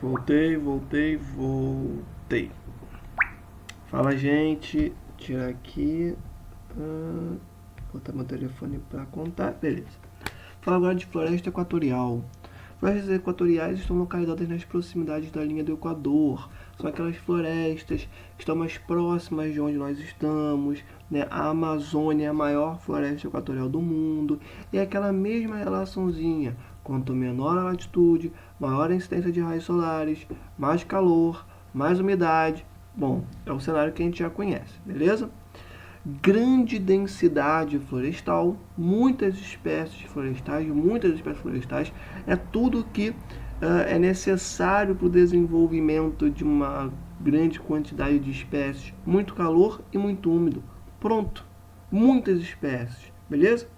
Voltei. Fala, gente. Tirar aqui. Botar meu telefone para contar. Beleza. Fala agora de floresta equatorial. Florestas equatoriais estão localizadas nas proximidades da linha do Equador. São aquelas florestas que estão mais próximas de onde nós estamos, né? A Amazônia é a maior floresta equatorial do mundo. E é aquela mesma relaçãozinha. Quanto menor a latitude, maior a incidência de raios solares, mais calor, mais umidade. Bom, é o cenário que a gente já conhece, beleza? Grande densidade florestal, muitas espécies florestais, é tudo que é necessário para o desenvolvimento de uma grande quantidade de espécies, muito calor e muito úmido. Pronto, muitas espécies, beleza?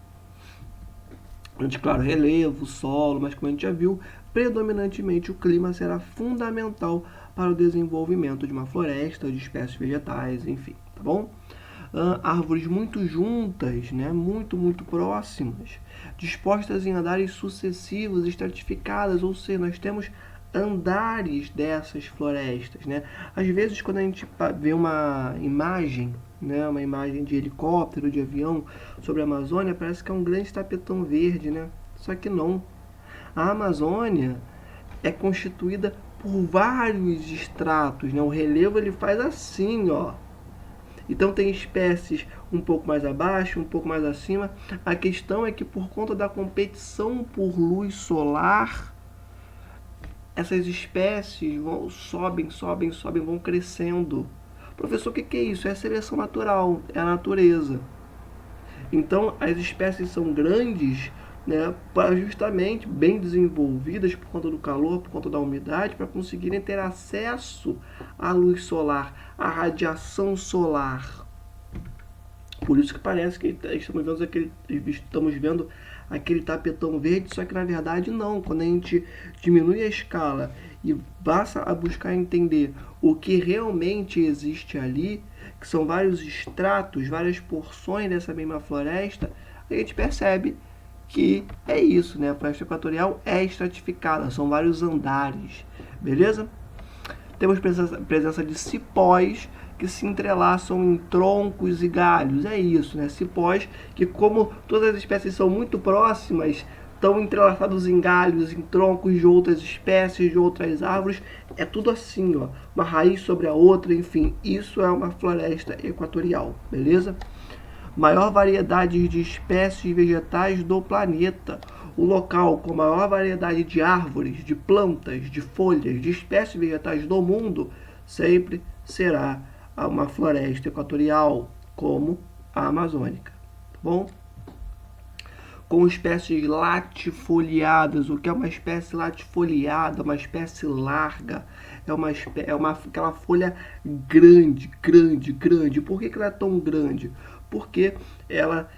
Antes, claro, relevo, solo, mas como a gente já viu, predominantemente o clima será fundamental para o desenvolvimento de uma floresta, de espécies vegetais, enfim, tá bom? Árvores muito juntas, né? muito próximas, dispostas em andares sucessivos, estratificadas, ou seja, nós temos andares dessas florestas, né? Às vezes, quando a gente vê uma imagem, né, uma imagem de helicóptero, de avião sobre a Amazônia, parece que é um grande tapetão verde, né? Só que não. A Amazônia é constituída por vários estratos, né? O relevo ele faz assim, ó. Então tem espécies um pouco mais abaixo, um pouco mais acima. A questão é que por conta da competição por luz solar, essas espécies sobem, vão crescendo. Professor, o que é isso? É a seleção natural, é a natureza. Então as espécies são grandes, né, para justamente bem desenvolvidas por conta do calor, por conta da umidade, para conseguirem ter acesso à luz solar, à radiação solar. Por isso que parece que estamos vendo aquele tapetão verde, só que na verdade não. Quando a gente diminui a escala e passa a buscar entender o que realmente existe ali, que são vários estratos, várias porções dessa mesma floresta, a gente percebe que é isso, né? A floresta equatorial é estratificada, são vários andares, beleza? Temos presença de cipós que se entrelaçam em troncos e galhos, é isso, né? Cipós que, como todas as espécies são muito próximas, estão entrelaçados em galhos, em troncos de outras espécies, de outras árvores, é tudo assim, ó, uma raiz sobre a outra, enfim, isso é uma floresta equatorial, beleza? Maior variedade de espécies vegetais do planeta. O local com maior variedade de árvores, de plantas, de folhas, de espécies vegetais do mundo sempre será uma floresta equatorial, como a amazônica. Tá bom? Com espécies latifoliadas. O que é uma espécie latifoliada? Uma espécie larga. Aquela folha grande. Por que ela é tão grande? Porque ela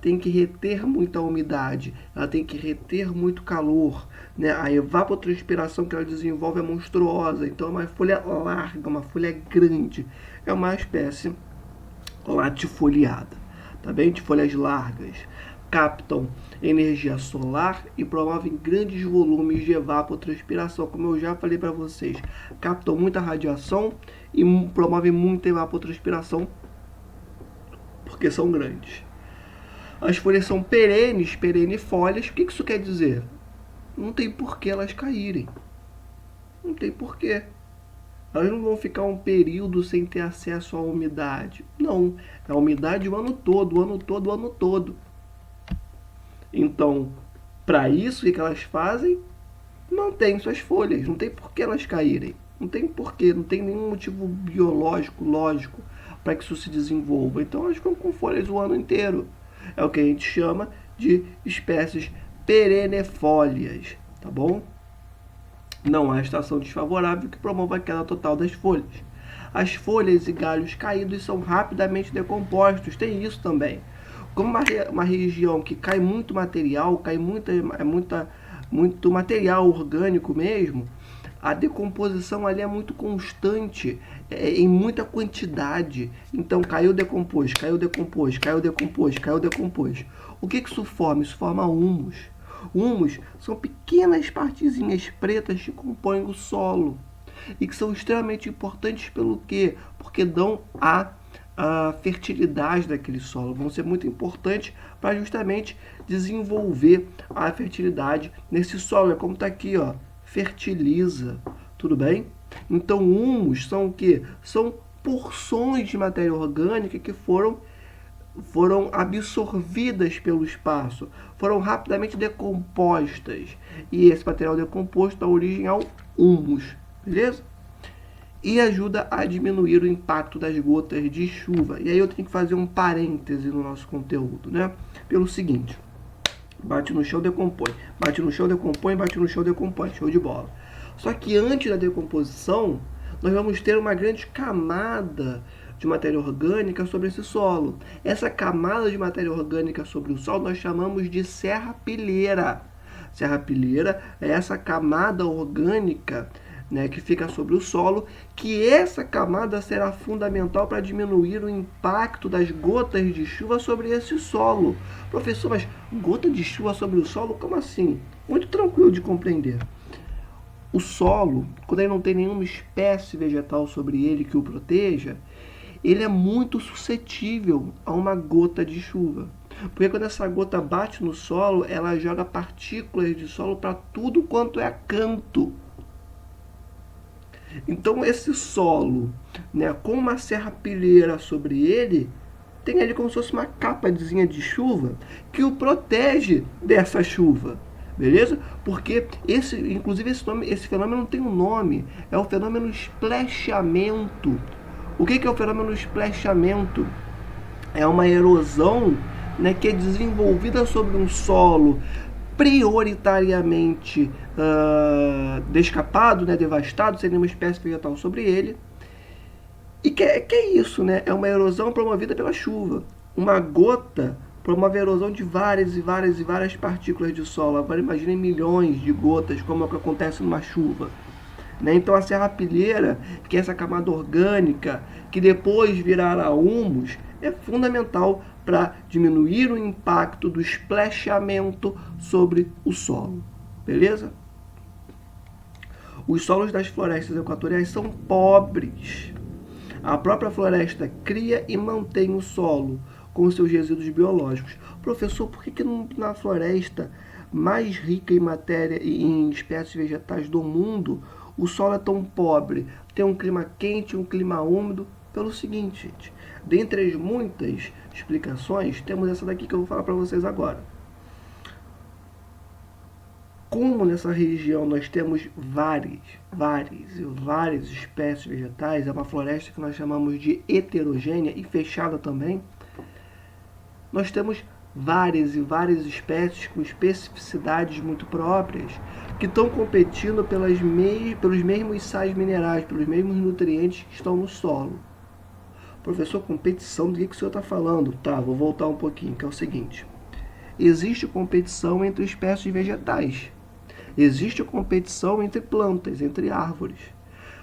tem que reter muita umidade, ela tem que reter muito calor, né? A evapotranspiração que ela desenvolve é monstruosa, então é uma folha larga, uma folha grande, é uma espécie latifoliada, tá bem? De folhas largas, captam energia solar e promovem grandes volumes de evapotranspiração, como eu já falei para vocês, captam muita radiação e promovem muita evapotranspiração, porque são grandes. As folhas são perennifólias. O que isso quer dizer? Não tem por que elas caírem. Não tem porquê. Elas não vão ficar um período sem ter acesso à umidade. Não. É a umidade o ano todo. Então, para isso, o que elas fazem? Mantêm suas folhas. Não tem por que elas caírem. Não tem porquê. Não tem nenhum motivo biológico, lógico, para que isso se desenvolva. Então, elas ficam com folhas o ano inteiro. É o que a gente chama de espécies perennifólias, tá bom? Não há estação desfavorável que promova a queda total das folhas. As folhas e galhos caídos são rapidamente decompostos, tem isso também. Como uma região que cai muito material, muito material orgânico mesmo, a decomposição ali é muito constante, em muita quantidade. Então caiu, decompôs. O que isso forma? Isso forma humus. Humus são pequenas partezinhas pretas que compõem o solo e que são extremamente importantes pelo quê? Porque dão a fertilidade daquele solo, vão ser muito importantes para justamente desenvolver a fertilidade nesse solo. É como está aqui, ó, fertiliza, tudo bem? Então, humus são o quê? São porções de matéria orgânica que foram absorvidas pelo espaço, foram rapidamente decompostas. E esse material decomposto dá origem ao humus, beleza? E ajuda a diminuir o impacto das gotas de chuva. E aí eu tenho que fazer um parêntese no nosso conteúdo, né? Pelo seguinte: bate no chão, decompõe. Bate no chão, decompõe. Bate no chão, decompõe. Show de bola. Só que antes da decomposição, nós vamos ter uma grande camada de matéria orgânica sobre esse solo. Essa camada de matéria orgânica sobre o solo nós chamamos de serrapilheira. Serrapilheira é essa camada orgânica, né, que fica sobre o solo, que essa camada será fundamental para diminuir o impacto das gotas de chuva sobre esse solo. Professor, mas gota de chuva sobre o solo? Como assim? Muito tranquilo de compreender. O solo, quando ele não tem nenhuma espécie vegetal sobre ele que o proteja, ele é muito suscetível a uma gota de chuva. Porque quando essa gota bate no solo, ela joga partículas de solo para tudo quanto é canto. Então esse solo, né, com uma serrapilheira sobre ele, tem ali como se fosse uma capazinha de chuva que o protege dessa chuva. Beleza? Porque inclusive esse fenômeno não tem um nome, é o fenômeno esplechamento. O que é o fenômeno esplechamento? É uma erosão, né, que é desenvolvida sobre um solo prioritariamente descapado, né, devastado, sem nenhuma espécie vegetal sobre ele. E que é isso, né? É uma erosão promovida pela chuva. Uma gota promove a erosão de várias e várias e várias partículas de solo. Agora imaginem milhões de gotas, como é que acontece numa chuva. Né? Então a serrapilheira, que é essa camada orgânica, que depois virará humus, é fundamental para diminuir o impacto do esplechamento sobre o solo. Beleza? Os solos das florestas equatoriais são pobres. A própria floresta cria e mantém o solo com seus resíduos biológicos. Professor, por que na floresta mais rica em matéria e em espécies vegetais do mundo, o solo é tão pobre? Tem um clima quente, um clima úmido? Pelo seguinte, gente, dentre as muitas explicações, temos essa daqui que eu vou falar para vocês agora. Como nessa região nós temos várias espécies vegetais, é uma floresta que nós chamamos de heterogênea e fechada também, nós temos várias e várias espécies com especificidades muito próprias que estão competindo pelos mesmos sais minerais, pelos mesmos nutrientes que estão no solo. Professor, competição, do que o senhor está falando? Tá, vou voltar um pouquinho, que é o seguinte. Existe competição entre espécies vegetais. Existe competição entre plantas, entre árvores.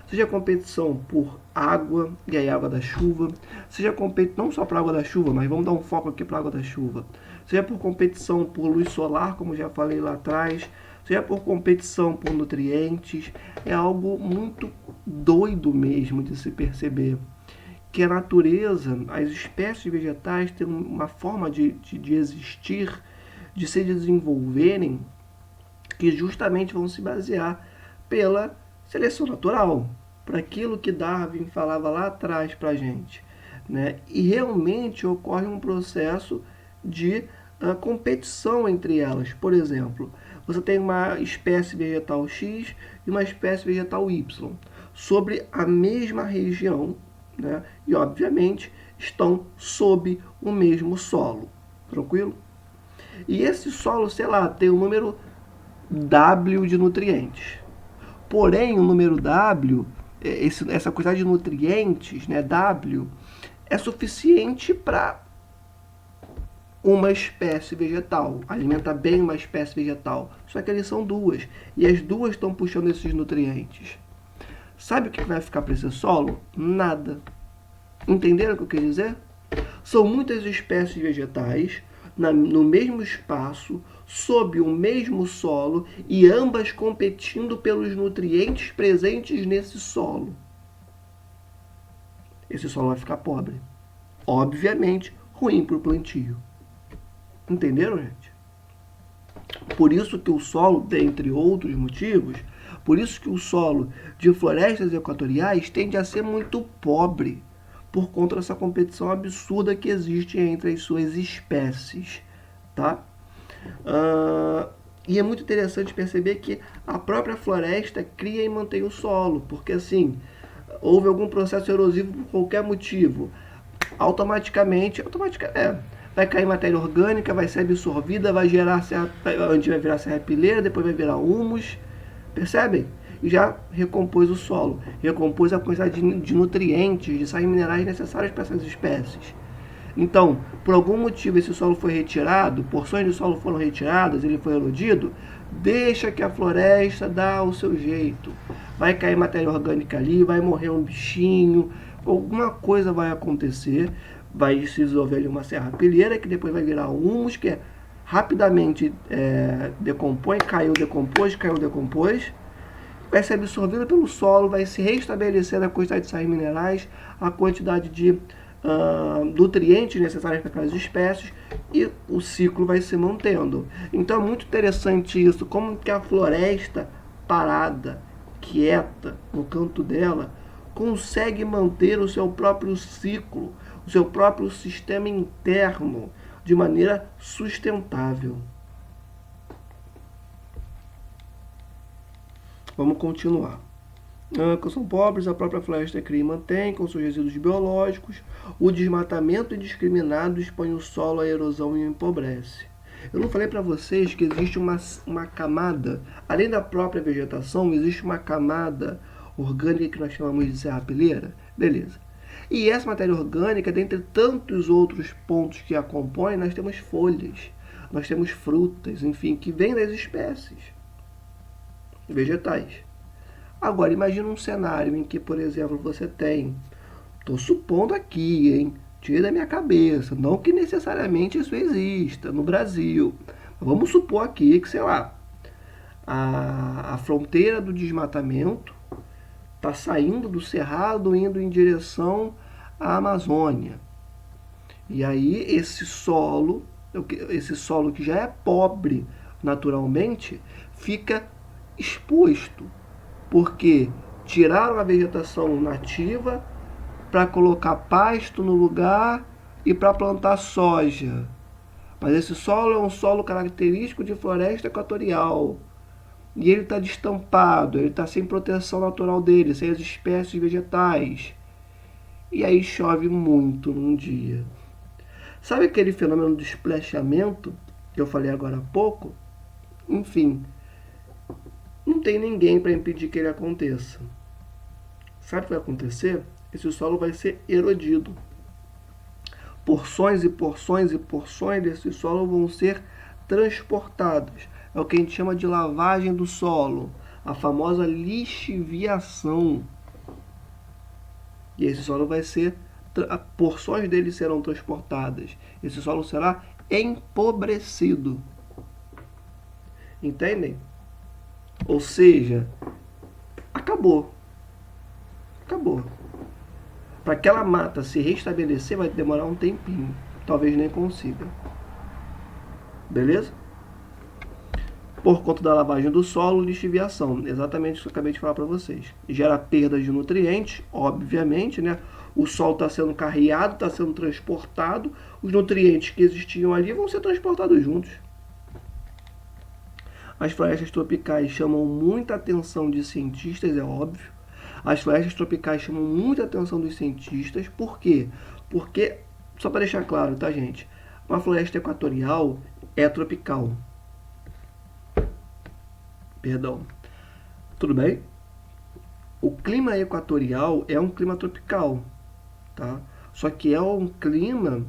Seja competição por água, e aí água da chuva. Seja competição não só para água da chuva, mas vamos dar um foco aqui para água da chuva. Seja por competição por luz solar, como já falei lá atrás. Seja por competição por nutrientes. É algo muito doido mesmo de se perceber. Que a natureza, as espécies vegetais têm uma forma de existir, de se desenvolverem, que justamente vão se basear pela seleção natural, para aquilo que Darwin falava lá atrás para a gente. Né? E realmente ocorre um processo de competição entre elas. Por exemplo, você tem uma espécie vegetal X e uma espécie vegetal Y sobre a mesma região, né? E obviamente estão sob o mesmo solo. Tranquilo? E esse solo, sei lá, tem o número W de nutrientes. Porém, o número W, essa quantidade de nutrientes, né, W, é suficiente para uma espécie vegetal, alimenta bem uma espécie vegetal. Só que eles são duas, e as duas estão puxando esses nutrientes. Sabe o que vai ficar para esse solo? Nada. Entenderam o que eu quero dizer? São muitas espécies vegetais no mesmo espaço, sob o mesmo solo e ambas competindo pelos nutrientes presentes nesse solo. Esse solo vai ficar pobre. Obviamente, ruim para o plantio. Entenderam, gente? Por isso que o solo, dentre outros motivos, por isso que o solo de florestas equatoriais tende a ser muito pobre, por conta dessa competição absurda que existe entre as suas espécies, tá? E é muito interessante perceber que a própria floresta cria e mantém o solo, porque assim, houve algum processo erosivo por qualquer motivo, automaticamente vai cair matéria orgânica, vai ser absorvida, vai gerar antes vai virar serrapilheira, depois vai virar humus, percebem? E já recompôs o solo, recompôs a quantidade de nutrientes, de sais minerais necessários para essas espécies. Então, por algum motivo esse solo foi retirado, porções de solo foram retiradas, ele foi erodido, deixa que a floresta dá o seu jeito. Vai cair matéria orgânica ali, vai morrer um bichinho, alguma coisa vai acontecer, vai se desenvolver ali uma serrapilheira que depois vai virar humus, que rapidamente decompõe, caiu, decompôs, vai ser absorvida pelo solo, vai se restabelecer a quantidade de sais minerais, a quantidade de nutrientes necessários para aquelas espécies e o ciclo vai se mantendo. Então é muito interessante isso, como que a floresta parada, quieta, no canto dela, consegue manter o seu próprio ciclo, o seu próprio sistema interno de maneira sustentável. Vamos continuar. Que são pobres, a própria floresta cria e mantém com seus resíduos biológicos. O desmatamento indiscriminado expõe o solo à erosão e o empobrece. Eu não falei para vocês que existe uma camada, além da própria vegetação, existe uma camada orgânica que nós chamamos de serrapilheira? Beleza. E essa matéria orgânica, dentre tantos outros pontos que a compõem, nós temos folhas, nós temos frutas, enfim, que vêm das espécies vegetais. Agora, imagina um cenário em que, por exemplo, você tem, estou supondo aqui, hein? Tira da minha cabeça, não que necessariamente isso exista no Brasil. Vamos supor aqui que, sei lá, a fronteira do desmatamento está saindo do Cerrado, indo em direção à Amazônia. E aí esse solo que já é pobre naturalmente, fica exposto, porque tiraram a vegetação nativa para colocar pasto no lugar e para plantar soja. Mas esse solo é um solo característico de floresta equatorial. E ele está destampado, ele está sem proteção natural dele, sem as espécies vegetais. E aí chove muito num dia. Sabe aquele fenômeno do esplechamento que eu falei agora há pouco? Enfim, não tem ninguém para impedir que ele aconteça. Sabe o que vai acontecer? Esse solo vai ser erodido. Porções e porções e porções desse solo vão ser transportadas. É o que a gente chama de lavagem do solo, a famosa lixiviação. E esse solo vai ser, porções dele serão transportadas. Esse solo será empobrecido. Entendem? Ou seja, acabou. Acabou. Para aquela mata se restabelecer vai demorar um tempinho. Talvez nem consiga. Beleza? Por conta da lavagem do solo, lixiviação. Exatamente isso que eu acabei de falar para vocês. Gera perda de nutrientes, obviamente, né? O solo está sendo carreado, está sendo transportado. Os nutrientes que existiam ali vão ser transportados juntos. As florestas tropicais chamam muita atenção de cientistas, é óbvio. As florestas tropicais chamam muita atenção dos cientistas. Por quê? Porque, só para deixar claro, tá, gente? Uma floresta equatorial é tropical. Perdão. Tudo bem? O clima equatorial é um clima tropical, tá? Só que é um clima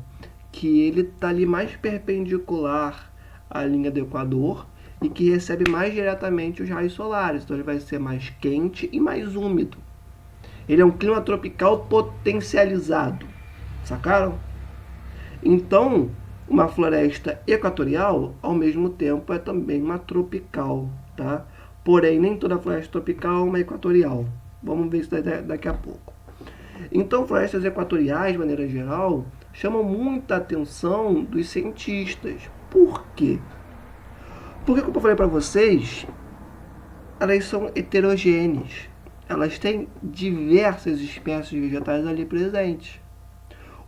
que ele está ali mais perpendicular à linha do Equador e que recebe mais diretamente os raios solares. Então ele vai ser mais quente e mais úmido. Ele é um clima tropical potencializado. Sacaram? Então, uma floresta equatorial, ao mesmo tempo, é também uma tropical, tá? Porém, nem toda floresta tropical é uma equatorial. Vamos ver isso daqui a pouco. Então, florestas equatoriais, de maneira geral, chamam muita atenção dos cientistas. Por quê? Porque, como eu falei para vocês, elas são heterogêneas. Elas têm diversas espécies vegetais ali presentes.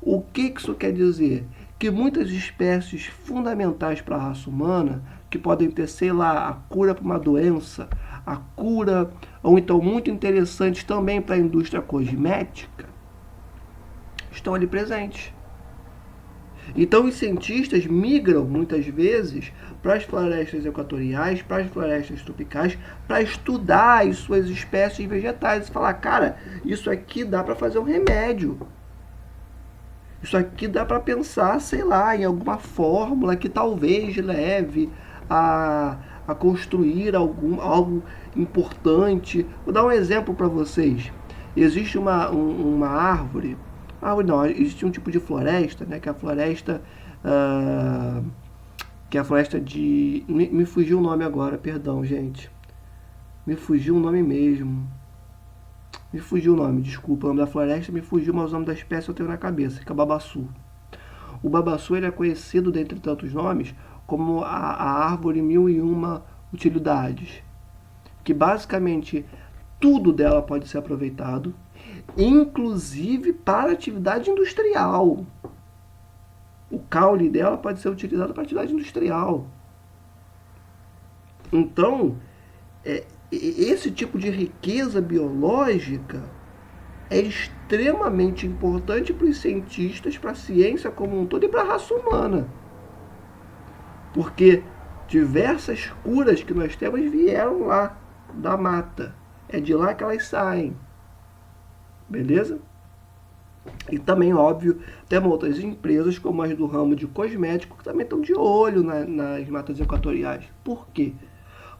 O que isso quer dizer? Que muitas espécies fundamentais para a raça humana, que podem ter, sei lá, a cura para uma doença, a cura, ou então muito interessantes também para a indústria cosmética, estão ali presentes. Então os cientistas migram muitas vezes para as florestas equatoriais, para as florestas tropicais, para estudar as suas espécies vegetais e falar, cara, isso aqui dá para fazer um remédio. Isso aqui dá para pensar, sei lá, em alguma fórmula que talvez leve a construir algo importante. Vou dar um exemplo para vocês. Existe uma árvore não, existe um tipo de floresta, né, que é a floresta de... Me fugiu o nome agora, perdão, gente. Me fugiu o nome mesmo. Me fugiu o nome, desculpa, o nome da floresta me fugiu, mas o nome da espécie eu tenho na cabeça, que é o babaçu. O babaçu ele é conhecido, dentre tantos nomes, como a árvore 1001 utilidades, que basicamente tudo dela pode ser aproveitado, inclusive para atividade industrial. O caule dela pode ser utilizado para atividade industrial. Então, esse tipo de riqueza biológica é extremamente importante para os cientistas, para a ciência como um todo e para a raça humana. Porque diversas curas que nós temos vieram lá da mata. É de lá que elas saem. Beleza? E também, óbvio, temos outras empresas, como as do ramo de cosmético, que também estão de olho nas matas equatoriais. Por quê?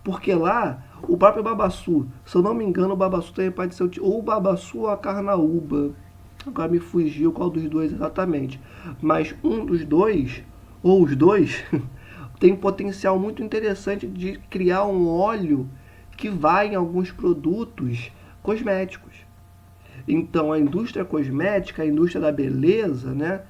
Porque lá, o próprio babaçu, se eu não me engano, o babaçu também pode ser ou o babaçu ou a carnaúba. Agora me fugiu qual dos dois exatamente. Mas um dos dois, ou os dois, tem um potencial muito interessante de criar um óleo que vai em alguns produtos cosméticos. Então, a indústria cosmética, a indústria da beleza, né,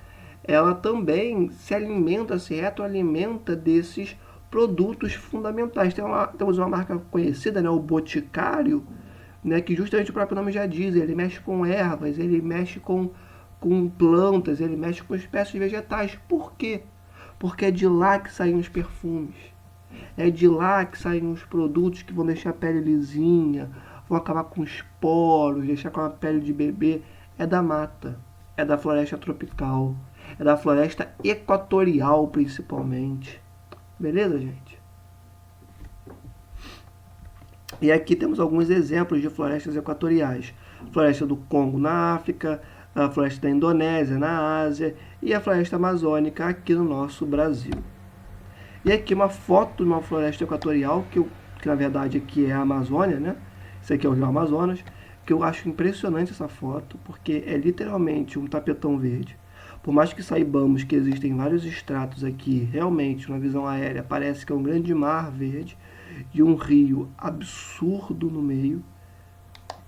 ela também se alimenta, se retroalimenta desses produtos fundamentais. Temos uma marca conhecida, né, o Boticário, né, que justamente o próprio nome já diz, ele mexe com ervas, ele mexe com plantas, ele mexe com espécies vegetais. Por quê? Porque é de lá que saem os perfumes. É de lá que saem os produtos que vão deixar a pele lisinha, vão acabar com os poros, deixar com a pele de bebê. É da mata, é da floresta tropical, é da floresta equatorial principalmente. Beleza, gente? E aqui temos alguns exemplos de florestas equatoriais. Floresta do Congo na África, a floresta da Indonésia na Ásia e a floresta amazônica aqui no nosso Brasil. E aqui uma foto de uma floresta equatorial, que na verdade aqui é a Amazônia, né? Esse aqui é o Rio Amazonas, que eu acho impressionante essa foto, porque é literalmente um tapetão verde. Por mais que saibamos que existem vários estratos aqui, realmente, uma visão aérea, parece que é um grande mar verde e um rio absurdo no meio,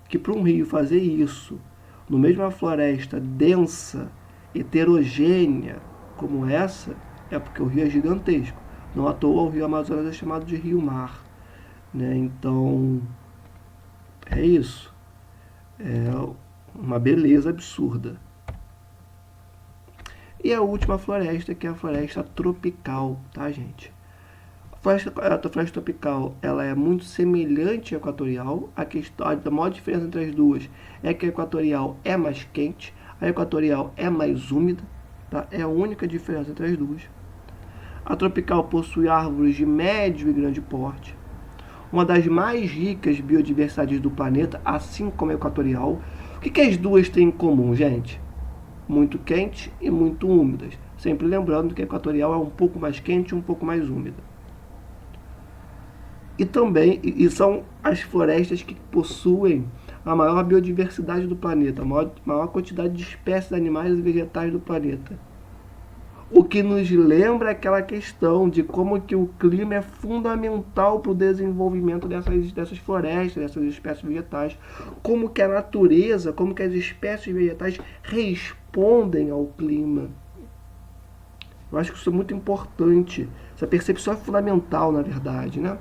que para um rio fazer isso, no meio de uma floresta densa, heterogênea como essa, é porque o rio é gigantesco. Não à toa o rio Amazonas é chamado de rio-mar, né? Então, é isso. É uma beleza absurda. E a última floresta, que é a floresta tropical, tá, gente? A floresta tropical, ela é muito semelhante à equatorial. A maior diferença entre as duas é que a equatorial é mais quente, a equatorial é mais úmida, tá? É a única diferença entre as duas. A tropical possui árvores de médio e grande porte, uma das mais ricas biodiversidades do planeta, assim como a equatorial. O que as duas têm em comum, gente? Muito quente e muito úmidas. Sempre lembrando que a equatorial é um pouco mais quente e um pouco mais úmida. E também são as florestas que possuem a maior biodiversidade do planeta, a maior quantidade de espécies animais e vegetais do planeta. O que nos lembra aquela questão de como que o clima é fundamental para o desenvolvimento dessas florestas, dessas espécies vegetais, como que a natureza, como que as espécies vegetais respondem ao clima. Eu acho que isso é muito importante. Essa percepção é fundamental, na verdade, né?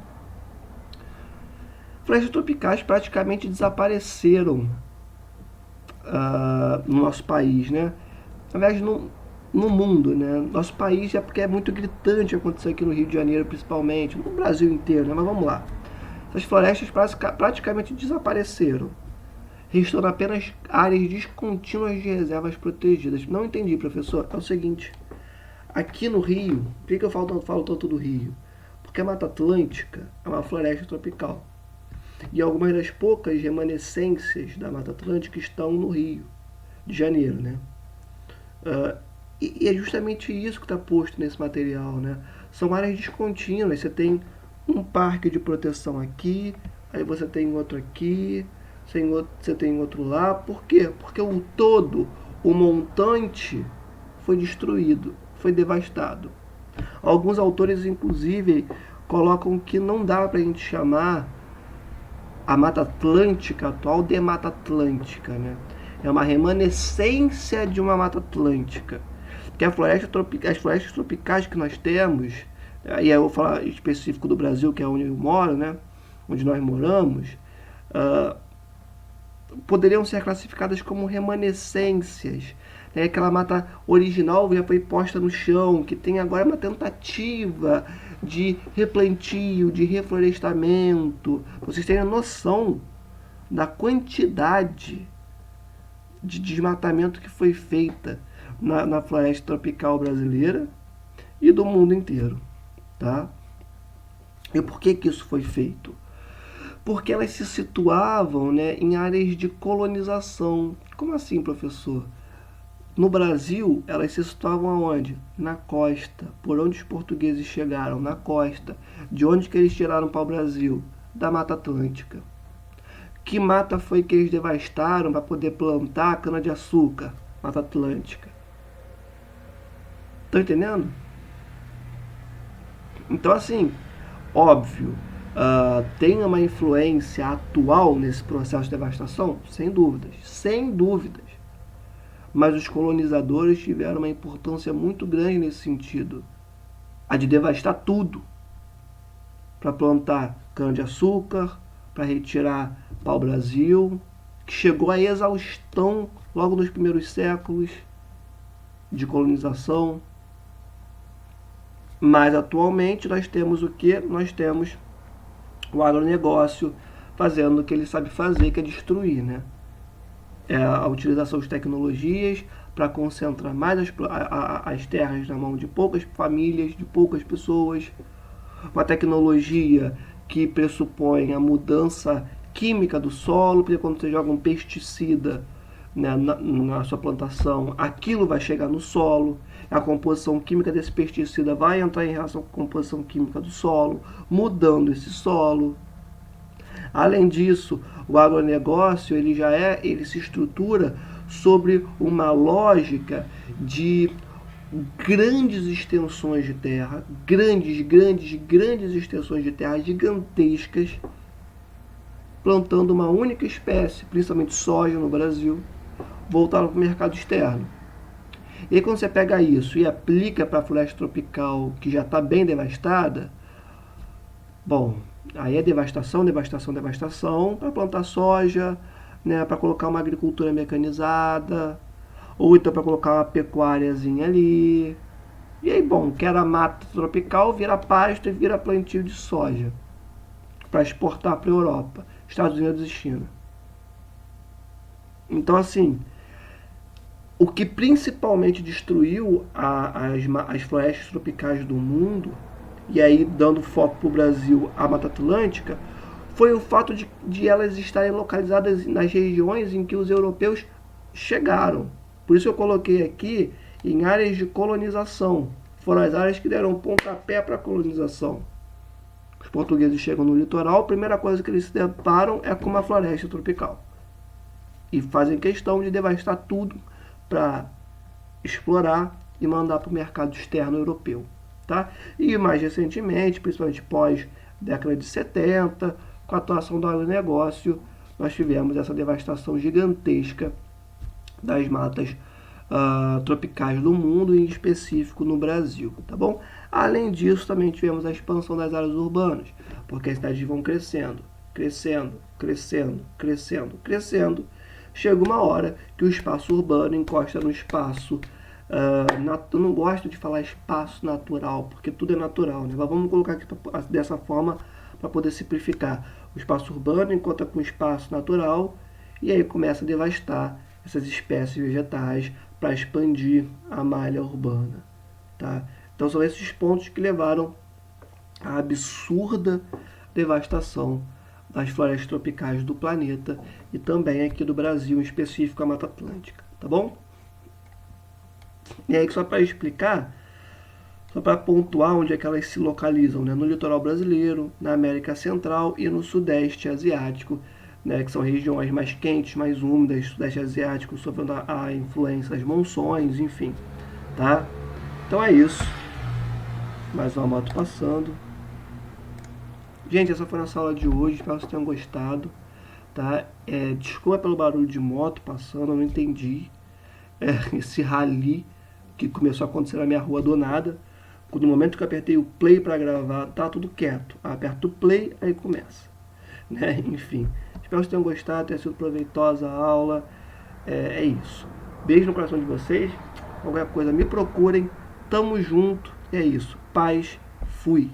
Florestas tropicais praticamente desapareceram no nosso país, né? Na verdade, no mundo, né? Nosso país é porque é muito gritante acontecer aqui no Rio de Janeiro, principalmente, no Brasil inteiro, né? Mas vamos lá. Essas florestas praticamente desapareceram, restando apenas áreas descontínuas de reservas protegidas. Não entendi, professor. É o seguinte, aqui no Rio, por que eu falo tanto do Rio? Porque a Mata Atlântica é uma floresta tropical. E algumas das poucas remanescências da Mata Atlântica estão no Rio de Janeiro, né? E é justamente isso que está posto nesse material, né? São áreas descontínuas. Você tem um parque de proteção aqui, aí você tem outro aqui, você tem outro lá. Por quê? Porque o todo, o montante, foi destruído, foi devastado. Alguns autores, inclusive, colocam que não dá para a gente chamar a Mata Atlântica atual de Mata Atlântica, né? É uma remanescência de uma Mata Atlântica. Porque as florestas tropicais que nós temos, e aí eu vou falar específico do Brasil, que é onde eu moro, né? Onde nós moramos, poderiam ser classificadas como remanescências. Né? Aquela mata original já foi posta no chão, que tem agora uma tentativa de replantio, de reflorestamento. Vocês terem noção da quantidade de desmatamento que foi feita na floresta tropical brasileira e do mundo inteiro. Tá? E por que isso foi feito? Porque elas se situavam, né, em áreas de colonização. Como assim, professor? No Brasil, elas se situavam aonde? Na costa. Por onde os portugueses chegaram? Na costa. De onde que eles tiraram para o Brasil? Da Mata Atlântica. Que mata foi que eles devastaram para poder plantar cana-de-açúcar? Mata Atlântica. Estão entendendo? Então, assim, óbvio, tem uma influência atual nesse processo de devastação? Sem dúvidas. Sem dúvidas. Mas os colonizadores tiveram uma importância muito grande nesse sentido. A de devastar tudo. Para plantar cana-de-açúcar, para retirar pau-brasil, que chegou à exaustão logo nos primeiros séculos de colonização. Mas atualmente nós temos o que? Nós temos o agronegócio fazendo o que ele sabe fazer, que é destruir, né? É a utilização de tecnologias para concentrar mais as terras na mão de poucas famílias, de poucas pessoas. Uma tecnologia que pressupõe a mudança química do solo, porque quando você joga um pesticida, né, na sua plantação, aquilo vai chegar no solo, a composição química desse pesticida vai entrar em reação com a composição química do solo, mudando esse solo. Além disso, o agronegócio ele se estrutura sobre uma lógica de grandes extensões de terra, grandes extensões de terra gigantescas, plantando uma única espécie, principalmente soja no Brasil, voltado para o mercado externo. E aí, quando você pega isso e aplica para a floresta tropical, que já está bem devastada, bom, aí é devastação para plantar soja, né, para colocar uma agricultura mecanizada, ou então para colocar uma pecuáriazinha ali. E aí, bom, que era mata tropical, vira pasto e vira plantio de soja para exportar para a Europa, Estados Unidos e China. Então, assim, o que principalmente destruiu as florestas tropicais do mundo, e aí dando foco para o Brasil, a Mata Atlântica, foi o fato de elas estarem localizadas nas regiões em que os europeus chegaram. Por isso eu coloquei aqui em áreas de colonização. Foram as áreas que deram pontapé para a colonização. Os portugueses chegam no litoral, a primeira coisa que eles se deparam é com uma floresta tropical. E fazem questão de devastar tudo para explorar e mandar para o mercado externo europeu. Tá? E mais recentemente, principalmente pós década de 70, com a atuação do agronegócio, nós tivemos essa devastação gigantesca das matas tropicais do mundo, em específico no Brasil, tá bom? Além disso, também tivemos a expansão das áreas urbanas, porque as cidades vão crescendo, crescendo, crescendo, crescendo, crescendo. Chega uma hora que o espaço urbano encosta no espaço eu não gosto de falar espaço natural, porque tudo é natural, né? Mas vamos colocar aqui dessa forma para poder simplificar. O espaço urbano encontra com o espaço natural e aí começa a devastar essas espécies vegetais para expandir a malha urbana. Tá? Então são esses pontos que levaram à absurda devastação das florestas tropicais do planeta e também aqui do Brasil, em específico a Mata Atlântica. Tá bom? E aí, só para explicar, só para pontuar onde é que elas se localizam, né? No litoral brasileiro, na América Central e no Sudeste Asiático, né? Que são regiões mais quentes, mais úmidas, Sudeste Asiático sofrendo a influência das monções, enfim, tá? Então é isso. Mais uma moto passando. Gente, essa foi a nossa aula de hoje, espero que vocês tenham gostado, tá? Desculpa pelo barulho de moto passando, eu não entendi esse rally que começou a acontecer na minha rua do nada. No momento que eu apertei o play para gravar, tá tudo quieto. Aperto o play, aí começa. Né? Enfim, espero que vocês tenham gostado, tenha sido proveitosa a aula. É isso. Beijo no coração de vocês. Qualquer coisa me procurem. Tamo junto. É isso. Paz. Fui.